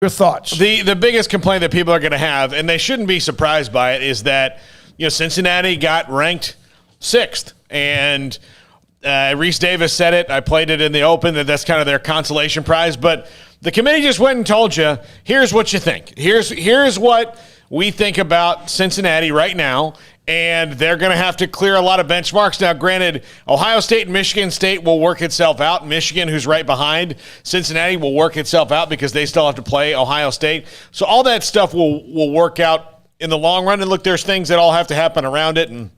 Your thoughts? The biggest complaint that people are going to have, and they shouldn't be surprised by it, is that Cincinnati got ranked 6th, and Reese Davis said it. I played it in the Open. That's kind of their consolation prize. But the committee just went and told you, here's what you think. Here's what we think about Cincinnati right now, and they're going to have to clear a lot of benchmarks. Now, granted, Ohio State and Michigan State will work itself out. Michigan, who's right behind Cincinnati, will work itself out because they still have to play Ohio State. So all that stuff will work out in the long run. And look, there's things that all have to happen around it, and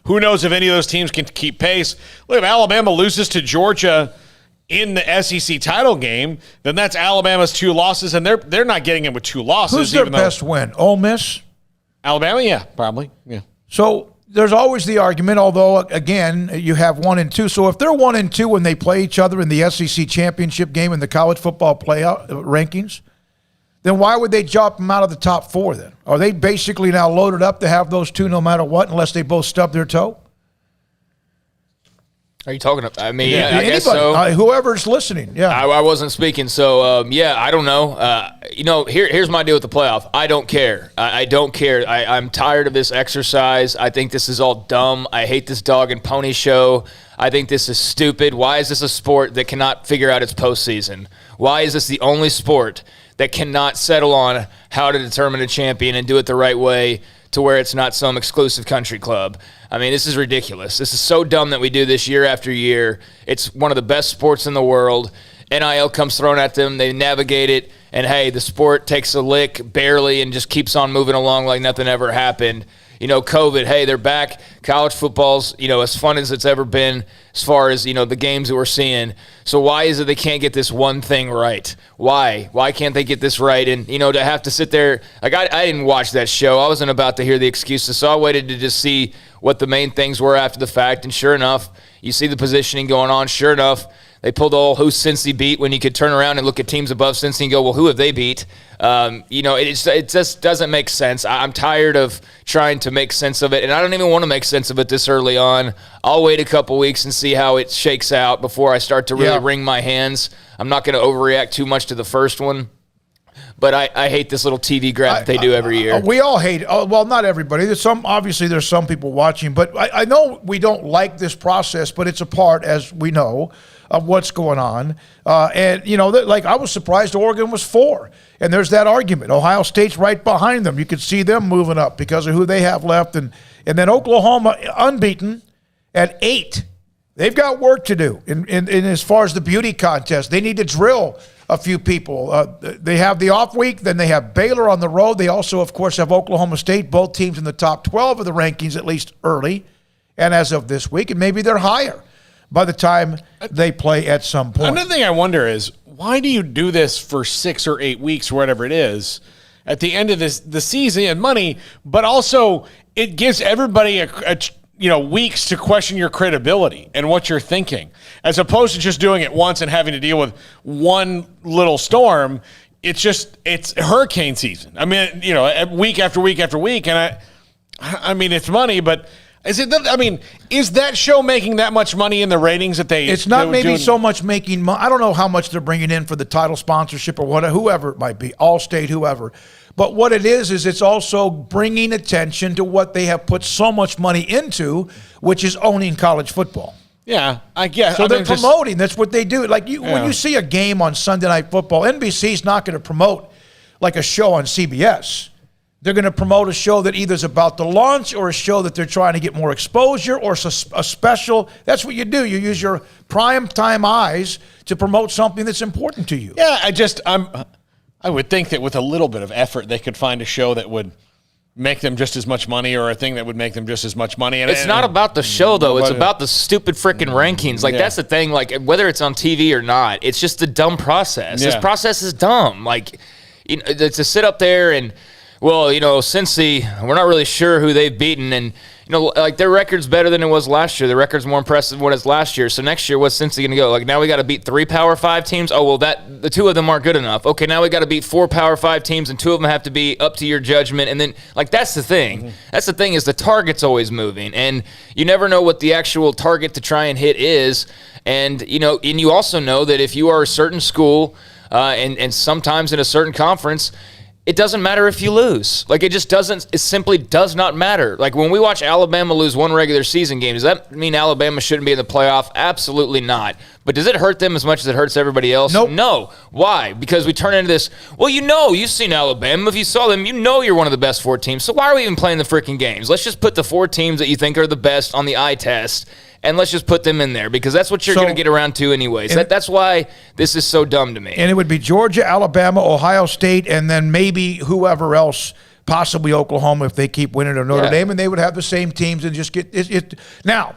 who knows if any of those teams can keep pace. Look, if Alabama loses to Georgia in the SEC title game, then that's Alabama's 2 losses, and they're not getting it with 2 losses. Who's their best win? Ole Miss? Alabama, yeah, probably, yeah. So there's always the argument, although, again, you have 1 and 2. So if they're 1 and 2 when they play each other in the SEC championship game in the college football playoff rankings, then why would they drop them out of the top 4 then? Are they basically now loaded up to have those 2 no matter what, unless they both stub their toe? Are you talking about? I mean, yeah, I guess so. Whoever's listening, yeah. I wasn't speaking, so yeah, I don't know. Here's my deal with the playoff. I don't care. I don't care. I'm tired of this exercise. I think this is all dumb. I hate this dog and pony show. I think this is stupid. Why is this a sport that cannot figure out its postseason? Why is this the only sport that cannot settle on how to determine a champion and do it the right way to where it's not some exclusive country club? I mean, this is ridiculous. This is so dumb that we do this year after year. It's one of the best sports in the world. NIL comes thrown at them. They navigate it. And, hey, the sport takes a lick barely and just keeps on moving along like nothing ever happened. COVID, hey, they're back. College football's, as fun as it's ever been as far as, the games that we're seeing. So why is it they can't get this one thing right? Why? Why can't they get this right? And, to have to sit there, like I didn't watch that show. I wasn't about to hear the excuses, so I waited to just see what the main things were after the fact. And sure enough, you see the positioning going on. Sure enough, they pulled the whole who Cincy beat when you could turn around and look at teams above Cincy and go, well, who have they beat? It just doesn't make sense. I'm tired of trying to make sense of it, and I don't even want to make sense of it this early on. I'll wait a couple weeks and see how it shakes out before I start to really wring my hands. I'm not going to overreact too much to the first one. But I hate this little TV grab that they do every year. We all hate it. Well, not everybody. There's some people watching. But I know we don't like this process, but it's a part, as we know, of what's going on. Like I was surprised Oregon was 4. And there's that argument. Ohio State's right behind them. You could see them moving up because of who they have left. And then Oklahoma, unbeaten, at 8. They've got work to do in as far as the beauty contest. They need to drill a few people. They have the off week, then they have Baylor on the road. They also, of course, have Oklahoma State, both teams in the top 12 of the rankings, at least early, and as of this week, and maybe they're higher by the time they play at some point. Another thing I wonder is, why do you do this for 6 or 8 weeks or whatever it is at the end of the season and money, but also it gives everybody weeks to question your credibility and what you're thinking, as opposed to just doing it once and having to deal with one little storm. It's hurricane season. I mean, week after week after week. And I mean, it's money, but is that show making that much money in the ratings that it's not maybe so much making money. I don't know how much they're bringing in for the title sponsorship or whoever it might be, Allstate, whoever. But what it is it's also bringing attention to what they have put so much money into, which is owning college football. Yeah, I guess. So they're promoting. That's what they do. Like when you see a game on Sunday Night Football, NBC's not going to promote like a show on CBS. They're going to promote a show that either is about to launch or a show that they're trying to get more exposure or a special. That's what you do. You use your prime time eyes to promote something that's important to you. Yeah, I would think that with a little bit of effort, they could find a show that would make them just as much money, or a thing that would make them just as much money. And it's not about the show, though. It's about the stupid freaking rankings. Like, that's the thing. Like, whether it's on TV or not, it's just a dumb process. Yeah. This process is dumb. Like, to sit up there and, Cincy, we're not really sure who they've beaten. And, like, their record's better than it was last year. Their record's more impressive than what it's last year. So next year, what's Cincy going to go? Like, now we got to beat 3 Power 5 teams? Oh, well, the 2 of them aren't good enough. Okay, now we got to beat 4 Power 5 teams, and 2 of them have to be up to your judgment. And then, like, that's the thing. Mm-hmm. That's the thing, is the target's always moving. And you never know what the actual target to try and hit is. And, and you also know that if you are a certain school, And sometimes in a certain conference, it doesn't matter if you lose. Like, it simply does not matter. Like, when we watch Alabama lose one regular season game, does that mean Alabama shouldn't be in the playoff? Absolutely not. But does it hurt them as much as it hurts everybody else? Nope. No. Why? Because we turn into this, well, you've seen Alabama. If you saw them, you're one of the best 4 teams. So why are we even playing the freaking games? Let's just put the 4 teams that you think are the best on the eye test, and let's just put them in there, because that's what you're going to get around to anyways. That's why this is so dumb to me. And it would be Georgia, Alabama, Ohio State, and then maybe whoever else, possibly Oklahoma if they keep winning, or Notre Dame, and they would have the same teams and just get it. Now,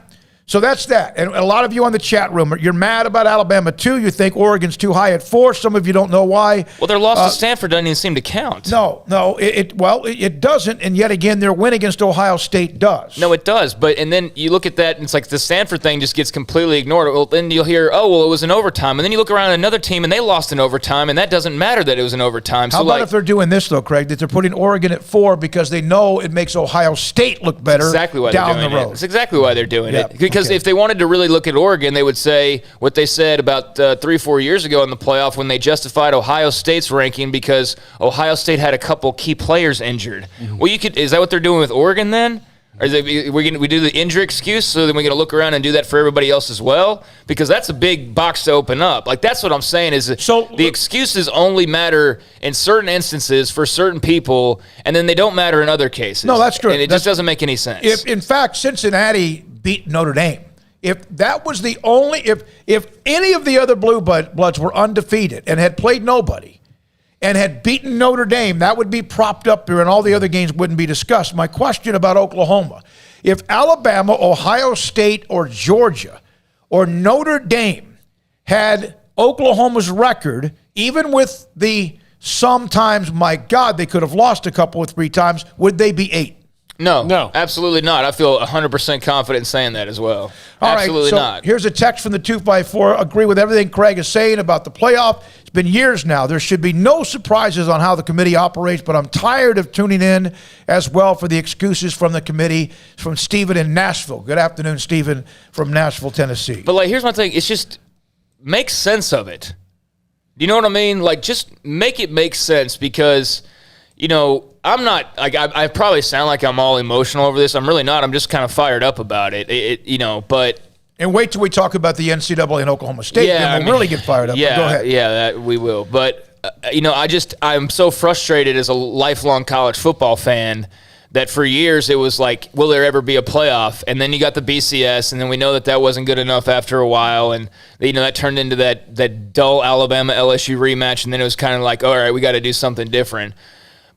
so that's that. And a lot of you on the chat room, you're mad about Alabama too. You think Oregon's too high at 4. Some of you don't know why. Well, their loss to Stanford doesn't even seem to count. No, it doesn't. And yet again, their win against Ohio State does. No, it does. And then you look at that, and it's like the Stanford thing just gets completely ignored. Well, then you'll hear, it was an overtime. And then you look around at another team, and they lost in overtime, and that doesn't matter that it was an overtime. How about if they're doing this, though, Craig, that they're putting Oregon at 4 because they know it makes Ohio State look better down the road? That's exactly why they're doing it. Because okay. If they wanted to really look at Oregon, they would say what they said about 3-4 years ago in the playoff when they justified Ohio State's ranking because Ohio State had a couple key players injured. Mm-hmm. Well, is that what they're doing with Oregon then? Or we do the injury excuse, so then we're going to look around and do that for everybody else as well? Because that's a big box to open up. Like, that's what I'm saying is that the excuses only matter in certain instances for certain people, and then they don't matter in other cases. No, that's true. And it just doesn't make any sense. In fact, Cincinnati beat Notre Dame. If that was the only, if any of the other Blue Bloods were undefeated and had played nobody and had beaten Notre Dame, that would be propped up there and all the other games wouldn't be discussed. My question about Oklahoma, if Alabama, Ohio State, or Georgia, or Notre Dame had Oklahoma's record, even with the sometimes, my God, they could have lost a couple or 3 times, would they be 8? No, absolutely not. I feel 100% confident saying that as well. Absolutely not. Here's a text from the 254. Agree with everything Craig is saying about the playoff. It's been years now. There should be no surprises on how the committee operates, but I'm tired of tuning in as well for the excuses from the committee. From Stephen in Nashville. Good afternoon, Stephen from Nashville, Tennessee. But, here's my thing. It's just make sense of it. You know what I mean? Just make it make sense because, I'm not, I probably sound like I'm all emotional over this. I'm really not. I'm just kind of fired up about it. But. And wait till we talk about the NCAA and Oklahoma State, then we'll really get fired up. Yeah, go ahead. Yeah, we will. But, I'm so frustrated as a lifelong college football fan that for years it was like, will there ever be a playoff? And then you got the BCS, and then we know that wasn't good enough after a while. And, that turned into that dull Alabama-LSU rematch, and then it was kind of like, all right, we got to do something different.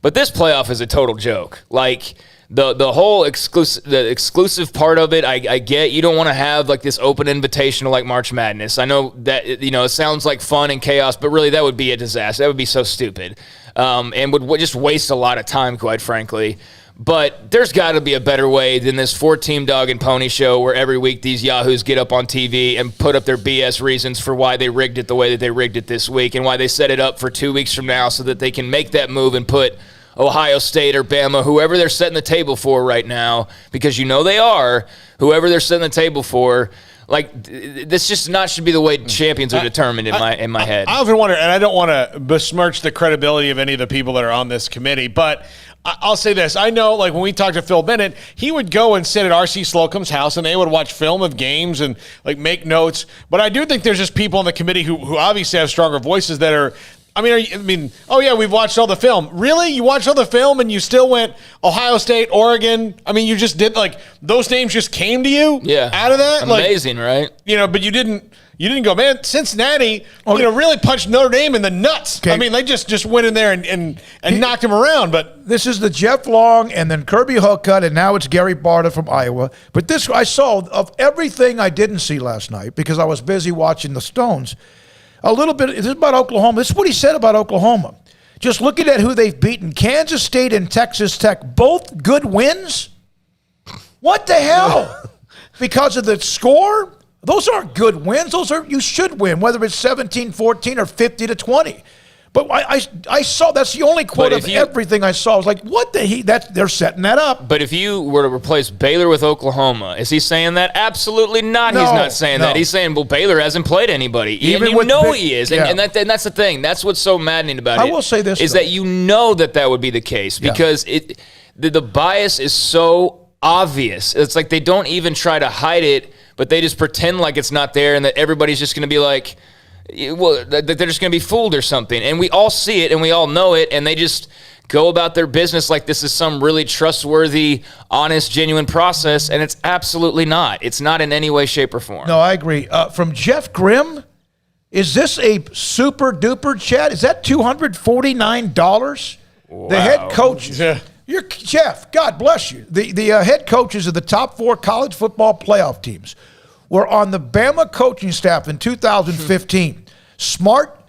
But this playoff is a total joke. The whole exclusive part of it, I get. You don't want to have this open invitation to March Madness. I know that it sounds like fun and chaos, but really that would be a disaster. That would be so stupid, and would just waste a lot of time, quite frankly. But there's got to be a better way than this 4-team dog and pony show where every week these yahoos get up on TV and put up their BS reasons for why they rigged it the way that they rigged it this week and why they set it up for 2 weeks from now so that they can make that move and put Ohio State or Bama, whoever they're setting the table for right now, because they are, whoever they're setting the table for, this just not should be the way champions are determined in my head. I often wonder, and I don't want to besmirch the credibility of any of the people that are on this committee, but I'll say this. I know, when we talked to Phil Bennett, he would go and sit at R.C. Slocum's house, and they would watch film of games and, make notes. But I do think there's just people on the committee who obviously have stronger voices that are oh, yeah, we've watched all the film. Really? You watched all the film and you still went Ohio State, Oregon? You just did, those names just came to you out of that? Amazing, right? But you didn't go, man, Cincinnati, really punched Notre Dame in the nuts. Okay. They just went in there and knocked him around. But this is the Jeff Long and then Kirby Hocutt, and now it's Gary Barta from Iowa. But this, I saw, of everything I didn't see last night because I was busy watching the Stones, a little bit, this is about Oklahoma. This is what he said about Oklahoma. Just looking at who they've beaten, Kansas State and Texas Tech, both good wins. What the hell? Because of the score? Those aren't good wins. You should win, whether it's 17-14 or 50-20. But I saw that's the only quote of everything I saw. I was like, what the heck? They're setting that up. But if you were to replace Baylor with Oklahoma, is he saying that? Absolutely not. He's not saying that. He's saying, well, Baylor hasn't played anybody. Even and you know he is. Yeah. And that's the thing. That's what's so maddening about it. I will say this, is that you know that would be the case because the bias is so obvious. It's like they don't even try to hide it, but they just pretend like it's not there and that everybody's just going to be like, well, that they're just going to be fooled or something. And we all see it and we all know it, and they just go about their business like this is some really trustworthy, honest, genuine process, and it's absolutely not. It's not in any way, shape, or form. No, I agree. From Jeff Grimm, is this a super duper chat? Is that $249? Wow. The head coach. Yeah. You're Jeff, God bless you. The head coaches of the top 4 college football playoff teams were on the Bama coaching staff in 2015. Smart,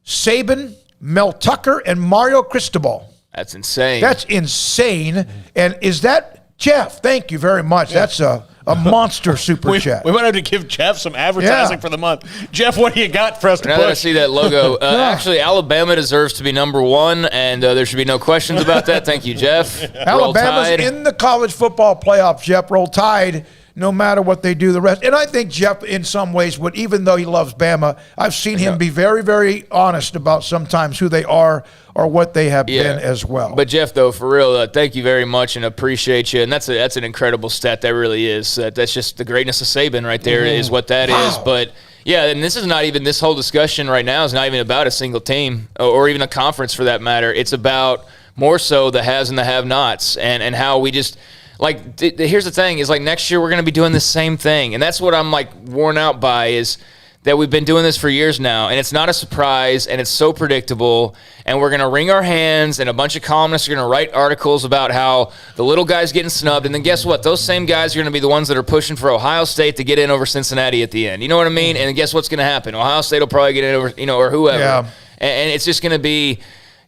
Saban, Mel Tucker, and Mario Cristobal. That's insane. That's insane. And is that, Jeff, thank you very much. Yeah. That's a monster super chat. We might have to give Jeff some advertising for the month. Jeff, what do you got for us to now push? That I see that logo. Actually, Alabama deserves to be number 1, and there should be no questions about that. Thank you, Jeff. Alabama's in the college football playoffs, Jeff. Roll Tide. No matter what they do the rest. And I think Jeff, in some ways, would, even though he loves Bama, I've seen him be very, very honest about sometimes who they are or what they have been as well. But, Jeff, though, for real, thank you very much and appreciate you. And that's an incredible stat. That really is. That's just the greatness of Saban right there is what that is. But, yeah, and this is not even – this whole discussion right now is not even about a single team or even a conference for that matter. It's about more so the haves and the have-nots and how we just – like, here's the thing, is like next year we're going to be doing the same thing. And that's what I'm like worn out by is that we've been doing this for years now. And it's not a surprise and it's so predictable. And we're going to wring our hands and a bunch of columnists are going to write articles about how the little guy's getting snubbed. And then guess what? Those same guys are going to be the ones that are pushing for Ohio State to get in over Cincinnati at the end. You know what I mean? And guess what's going to happen? Ohio State will probably get in over, or whoever. Yeah. And it's just going to be...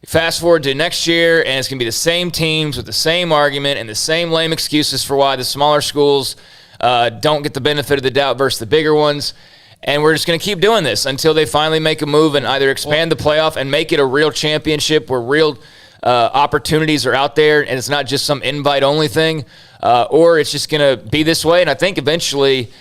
Fast forward to next year, and it's going to be the same teams with the same argument and the same lame excuses for why the smaller schools don't get the benefit of the doubt versus the bigger ones. And we're just going to keep doing this until they finally make a move and either expand the playoff and make it a real championship where real opportunities are out there and it's not just some invite-only thing, or it's just going to be this way. And I think eventually...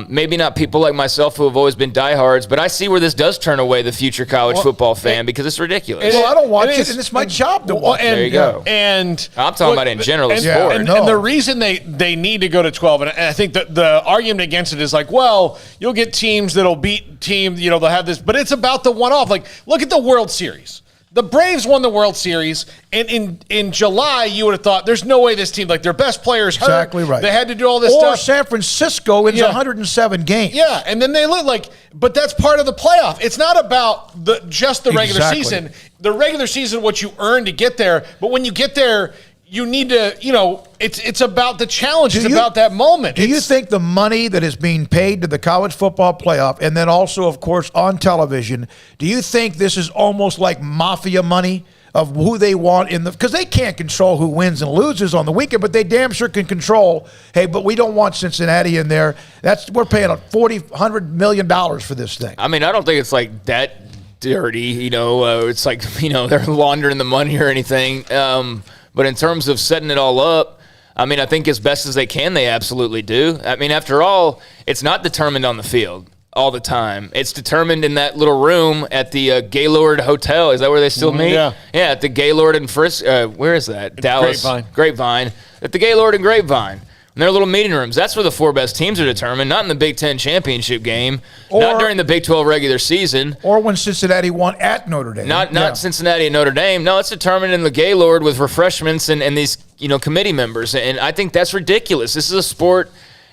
maybe not people like myself who have always been diehards, but I see where this does turn away the future college football fan because it's ridiculous. Well, I don't watch it, and it's my job to watch it. There you go. And I'm talking about it in general, the sport. And the reason they need to go to 12, and I think that the argument against it is like, well, you'll get teams that'll beat teams, they'll have this, but it's about the one-off. Like, look at the World Series. The Braves won the World Series, and in July, you would have thought, there's no way this team, like their best players hurt. Exactly right. They had to do all this stuff. Or San Francisco wins 107 games. Yeah, and then they look like, but that's part of the playoff. It's not about just the regular season. The regular season, what you earn to get there, but when you get there, you need to, it's about the challenge. It's about that moment. Do you think the money that is being paid to the college football playoff and then also, of course, on television, do you think this is almost like mafia money of who they want because they can't control who wins and loses on the weekend, but they damn sure can control, hey, but we don't want Cincinnati in there. We're paying $100 million for this thing. I mean, I don't think it's like that dirty, it's like, they're laundering the money or anything. But in terms of setting it all up, I mean, I think as best as they can, they absolutely do. I mean, after all, it's not determined on the field all the time. It's determined in that little room at the Gaylord Hotel. Is that where they still meet? Yeah. Yeah, at the Gaylord and where is that? Dallas. Grapevine. At the Gaylord and Grapevine. In their little meeting rooms. That's where the 4 best teams are determined, not in the Big Ten championship game, not during the Big 12 regular season. Or when Cincinnati won at Notre Dame. Not Cincinnati and Notre Dame. No, it's determined in the Gaylord with refreshments and these committee members. And I think that's ridiculous. This is a sport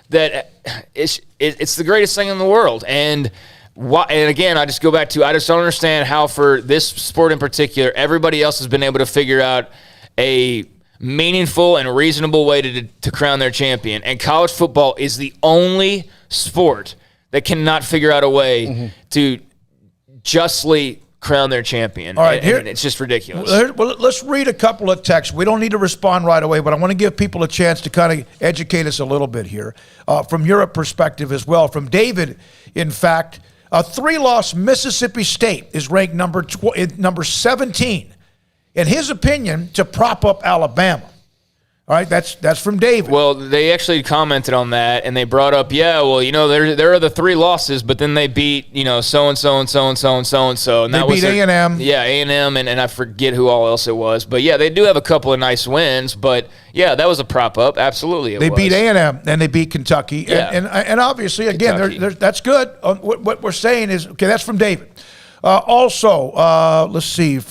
that it's the greatest thing in the world. And again, I just go back to, I just don't understand how for this sport in particular, everybody else has been able to figure out a meaningful and reasonable way to crown their champion. And college football is the only sport that cannot figure out a way to justly crown their champion. All right, and it's just ridiculous. Well, let's read a couple of texts. We don't need to respond right away, but I want to give people a chance to kind of educate us a little bit here from your perspective as well. From David, in fact, A 3-loss Mississippi State is ranked number 17, in his opinion, to prop up Alabama. All right, that's from David. Well, they actually commented on that, and they brought up, there are the 3 losses, but then they beat, so and so and so and so and so and so, and they beat A&M. Yeah, A&M, and I forget who all else it was, but yeah, they do have a couple of nice wins. But yeah, that was a prop up. Absolutely, they beat A&M and they beat Kentucky, Yeah. and obviously again, Kentucky. that's good. What we're saying is okay. That's from David. Also, let's see.